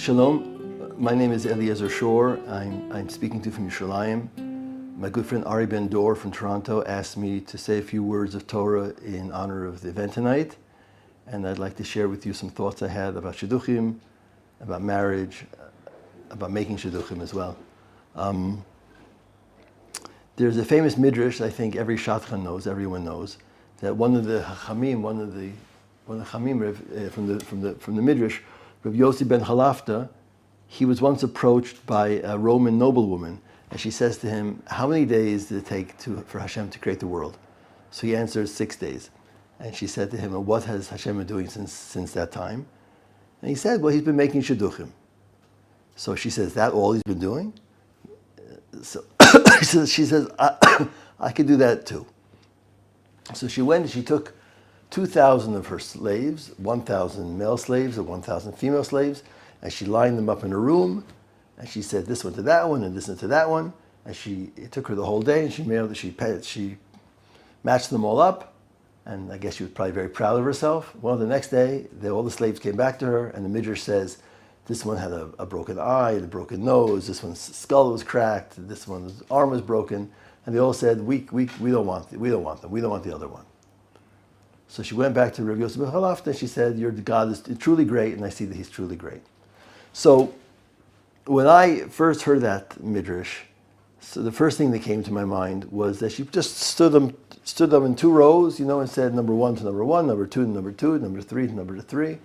Shalom, my name is Eliezer Shor. I'm speaking to you from Yerushalayim. My good friend Ari Ben Dor from Toronto asked me to say a few words of Torah in honor of the event tonight, and I'd like to share with you some thoughts I had about shidduchim, about marriage, about making shidduchim as well. There's a famous midrash I think every shadchan knows, everyone knows, that one of the Chachamim, from the midrash, Rav Yossi ben Chalafta, he was once approached by a Roman noblewoman, and she says to him, "How many days did it take for Hashem to create the world?" So he answers, 6 days. And she said to him, "Well, what has Hashem been doing since that time?" And he said, "Well, he's been making shidduchim." So she says, "That all he's been doing?" So she says, I could do that too. So she went and she took 2,000 of her slaves, 1,000 male slaves and 1,000 female slaves, and she lined them up in a room, and she said this one to that one and this one to that one, and it took her the whole day, and she matched them all up, and I guess she was probably very proud of herself. Well, the next day, all the slaves came back to her, and the midrash says, this one had a broken eye, a broken nose, this one's skull was cracked, this one's arm was broken, and they all said, we don't want them, we don't want the other one. So she went back to Rav Yossi ben Chalafta and she said, "Your God is truly great, and I see that he's truly great." So when I first heard that midrash, so the first thing that came to my mind was that she just stood them in two rows, and said number one to number one, number two to number two, number three to number three.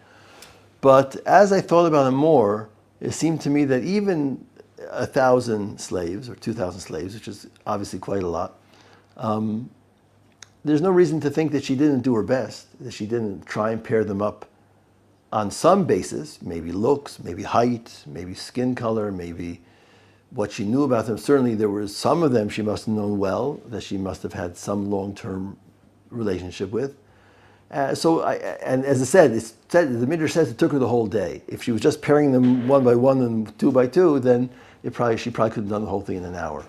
But as I thought about it more, it seemed to me that even 1,000 slaves or 2,000 slaves, which is obviously quite a lot, there's no reason to think that she didn't do her best, that she didn't try and pair them up on some basis, maybe looks, maybe height, maybe skin color, maybe what she knew about them. Certainly there were some of them she must have known well, that she must have had some long-term relationship with. And as I said, the midrash says it took her the whole day. If she was just pairing them one by one and two by two, then she probably could have done the whole thing in an hour.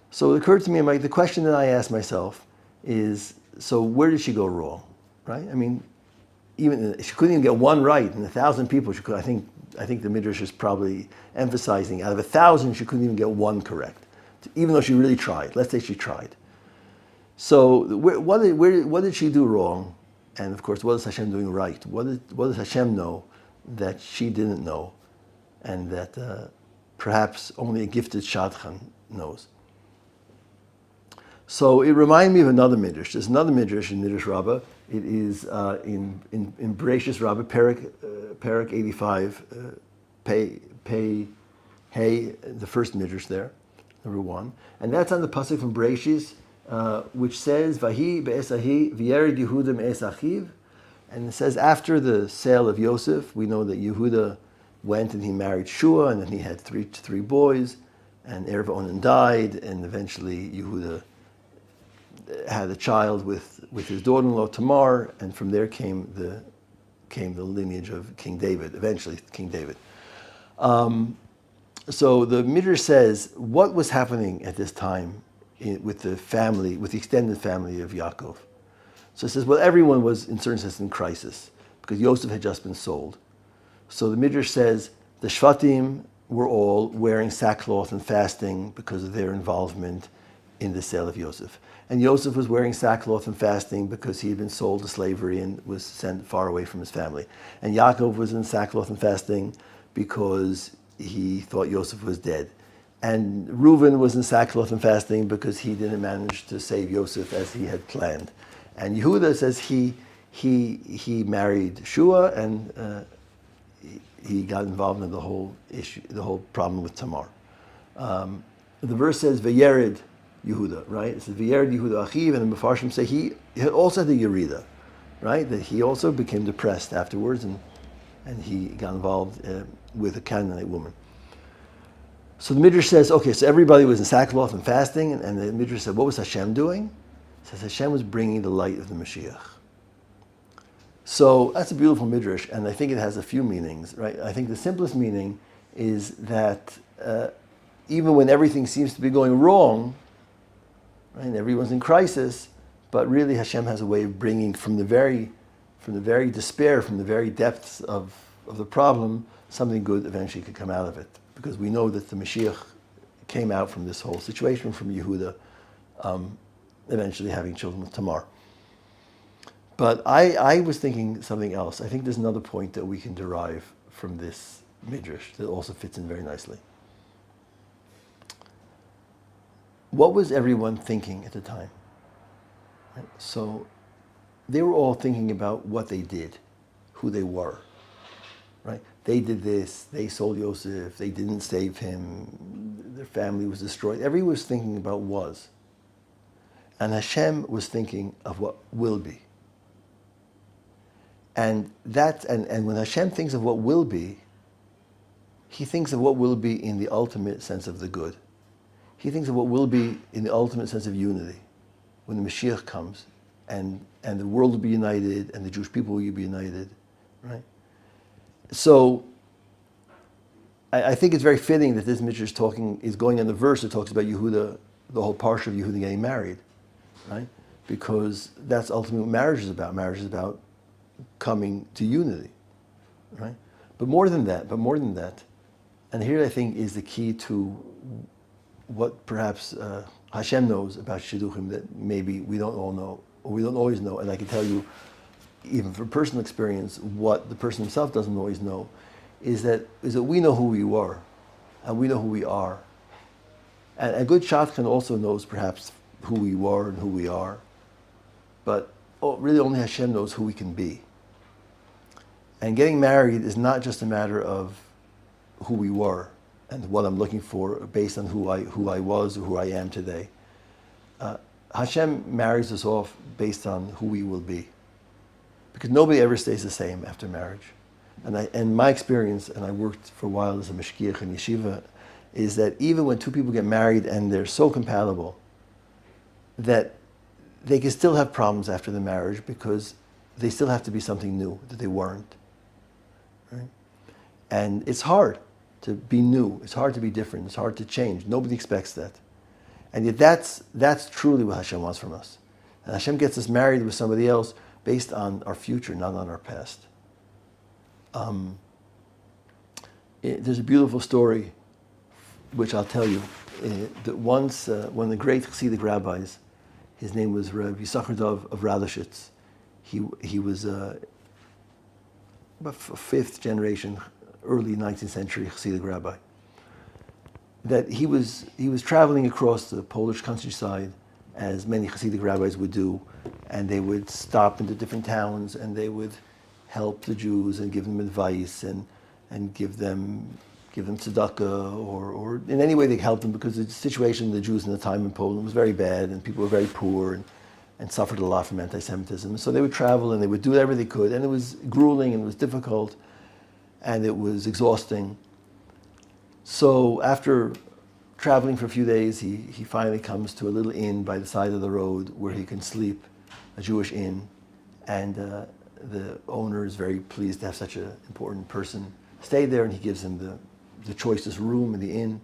So it occurred to me, the question that I asked myself is, so where did she go wrong, right? I mean, even she couldn't even get one right, and 1,000 people she could. I think the midrash is probably emphasizing out of 1,000 she couldn't even get one correct, even though she really tried. Let's say she tried. So what did she do wrong? And of course, what is Hashem doing right? What does Hashem know that she didn't know, and that perhaps only a gifted shadchan knows? So it reminded me of another midrash. There's another midrash in Midrash Rabbah. It is in Bereshis Rabbah, Perek 85, Pei Hey, the first midrash there, number 1, and that's on the pasuk from Bereshis, which says, "Vahi be'esahi v'yered Yehuda me'es achiv," and it says after the sale of Yosef, we know that Yehuda went and he married Shua, and then he had three boys, and Erev Onan died, and eventually Yehuda had a child with his daughter-in-law Tamar, and from there came the lineage of King David, eventually King David. So the midrash says what was happening at this time with the extended family of Yaakov. So it says, well, everyone was in certain sense in crisis because Yosef had just been sold. So the midrash says the Shvatim were all wearing sackcloth and fasting because of their involvement in the sale of Yosef. And Yosef was wearing sackcloth and fasting because he had been sold to slavery and was sent far away from his family. And Yaakov was in sackcloth and fasting because he thought Yosef was dead. And Reuven was in sackcloth and fasting because he didn't manage to save Yosef as he had planned. And Yehuda says he married Shua, and he got involved in the whole issue, the whole problem with Tamar. The verse says Vayered Yehuda, right? It says Vayered Yehuda Achiv, and the Mefarshim say he also had the Yerida, right? That he also became depressed afterwards, and he got involved with a Canaanite woman. So the midrash says, okay, so everybody was in sackcloth and fasting, and the midrash said, what was Hashem doing? It says Hashem was bringing the light of the Mashiach. So that's a beautiful midrash, and I think it has a few meanings, right? I think the simplest meaning is that even when everything seems to be going wrong, right, and everyone's in crisis, but really Hashem has a way of bringing from the very despair, from the very depths of the problem, something good eventually could come out of it. Because we know that the Mashiach came out from this whole situation, from Yehuda eventually having children with Tamar. But I was thinking something else. I think there's another point that we can derive from this midrash that also fits in very nicely. What was everyone thinking at the time? Right? So they were all thinking about what they did, who they were. Right? They did this, they sold Yosef, they didn't save him, their family was destroyed. Everyone was thinking about was. And Hashem was thinking of what will be. And when Hashem thinks of what will be, he thinks of what will be in the ultimate sense of the good. He thinks of what will be in the ultimate sense of unity, when the Mashiach comes, and the world will be united, and the Jewish people will be united, right? So, I think it's very fitting that this midrash is going on the verse that talks about Yehuda, the whole parsha of Yehuda getting married, right? Because that's ultimately what marriage is about. Marriage is about coming to unity, right? But more than that, and here I think is the key to what perhaps Hashem knows about Shidduchim that maybe we don't all know, or we don't always know. And I can tell you, even from personal experience, what the person himself doesn't always know, is that we know who we were, and we know who we are. And a good shadchan also knows perhaps who we were and who we are, but really only Hashem knows who we can be. And getting married is not just a matter of who we were and what I'm looking for based on who I was or who I am today. Hashem marries us off based on who we will be, because nobody ever stays the same after marriage. And my experience, and I worked for a while as a mashgiach in yeshiva, is that even when two people get married and they're so compatible that they can still have problems after the marriage because they still have to be something new that they weren't. Right? And it's hard to be new. It's hard to be different. It's hard to change. Nobody expects that. And yet that's truly what Hashem wants from us. And Hashem gets us married with somebody else based on our future, not on our past. There's a beautiful story, which I'll tell you, that once one of the great Hasidic rabbis, his name was Rabbi Yisachar Dov of Radishitz. He was about fifth generation, early 19th century Hasidic rabbi. That he was traveling across the Polish countryside, as many Hasidic rabbis would do, and they would stop into different towns and they would help the Jews and give them advice and give them tzedakah or in any way they could help them, because the situation of the Jews in the time in Poland was very bad and people were very poor and suffered a lot from anti-Semitism. So they would travel and they would do whatever they could, and it was grueling and it was difficult and it was exhausting. So after traveling for a few days, he finally comes to a little inn by the side of the road where he can sleep, a Jewish inn, and the owner is very pleased to have such an important person stay there, and he gives him the choicest room in the inn.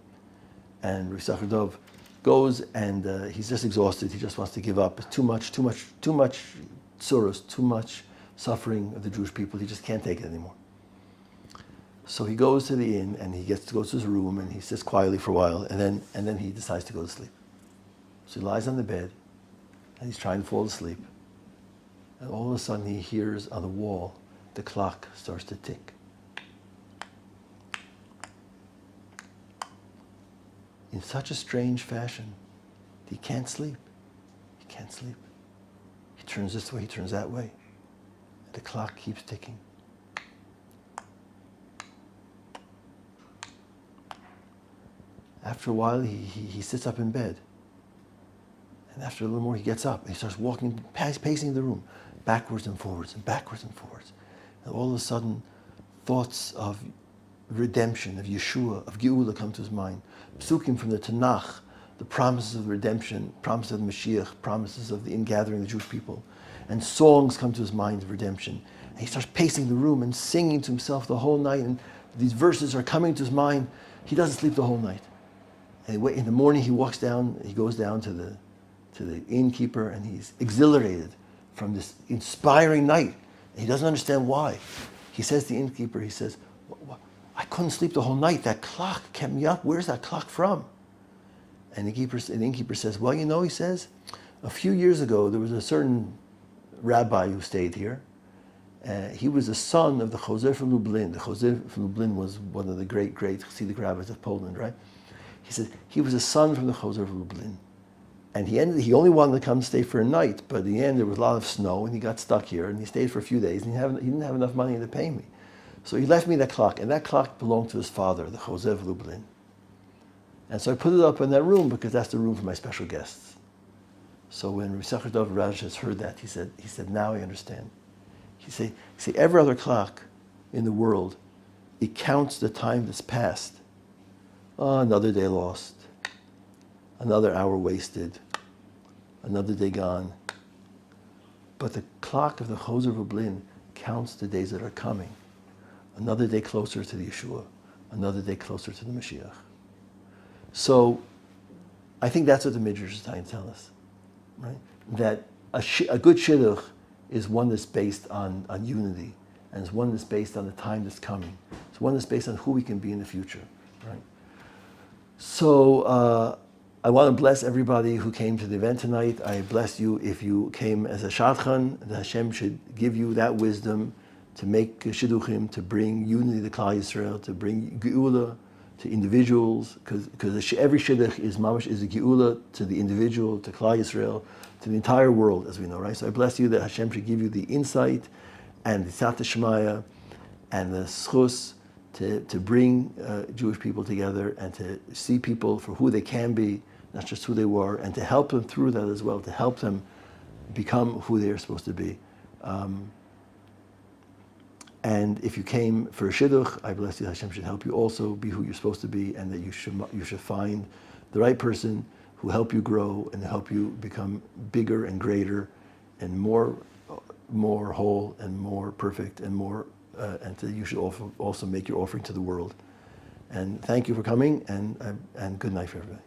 And Rav Yisachar Dov goes, and he's just exhausted. He just wants to give up. Too much tsuros, too much suffering of the Jewish people. He just can't take it anymore. So he goes to the inn, and he gets to go to his room, and he sits quietly for a while, and then he decides to go to sleep. So he lies on the bed, and he's trying to fall asleep. And all of a sudden he hears on the wall, the clock starts to tick. In such a strange fashion, he can't sleep. He can't sleep. He turns this way, he turns that way. And the clock keeps ticking. After a while, he sits up in bed. And after a little more, he gets up and he starts walking, pacing the room, backwards and forwards and backwards and forwards. And all of a sudden, thoughts of redemption, of Yeshua, of Geula come to his mind. Psukim from the Tanakh, the promises of redemption, promises of the Mashiach, promises of the ingathering of the Jewish people. And songs come to his mind of redemption. And he starts pacing the room and singing to himself the whole night. And these verses are coming to his mind. He doesn't sleep the whole night. And in the morning he goes down to the innkeeper, and he's exhilarated from this inspiring night. And he doesn't understand why. He says to the innkeeper, he says, I couldn't sleep the whole night. That clock kept me up. Where's that clock from? And the innkeeper says, well, you know, he says, a few years ago, there was a certain rabbi who stayed here. He was the son of the Choser from Lublin. The Choser from Lublin was one of the great Hasidic rabbis of Poland, right? He said he was a son from the Choser from Lublin. And he only wanted to come stay for a night, but in the end there was a lot of snow and he got stuck here and he stayed for a few days and he didn't have enough money to pay me. So he left me that clock, and that clock belonged to his father, the Choser of Lublin. And so I put it up in that room because that's the room for my special guests. So when Risachar Dov Rajas heard that, he said, now I understand. He said, every other clock in the world, it counts the time that's passed. Oh, another day lost, another hour wasted, another day gone. But the clock of the Choser of Lublin counts the days that are coming. Another day closer to the Yeshua, another day closer to the Mashiach. So I think that's what the Midrash is trying to tell us, right? That a good shidduch is one that's based on unity, and it's one that's based on the time that's coming. It's one that's based on who we can be in the future, right? So I want to bless everybody who came to the event tonight. I bless you if you came as a shadchan. That Hashem should give you that wisdom to make shidduchim, to bring unity to Klal Yisrael, to bring geula to individuals, because every shidduch is mamash, is a geula to the individual, to Klal Yisrael, to the entire world, as we know, right? So I bless you that Hashem should give you the insight and the tzat shemaya and the schus to bring Jewish people together and to see people for who they can be, not just who they were, and to help them through that as well, to help them become who they are supposed to be. And if you came for a shidduch, I bless you, Hashem should help you also be who you're supposed to be, and that you should find the right person who help you grow and help you become bigger and greater and more whole and more perfect and more, and that you should also make your offering to the world. And thank you for coming, and good night for everybody.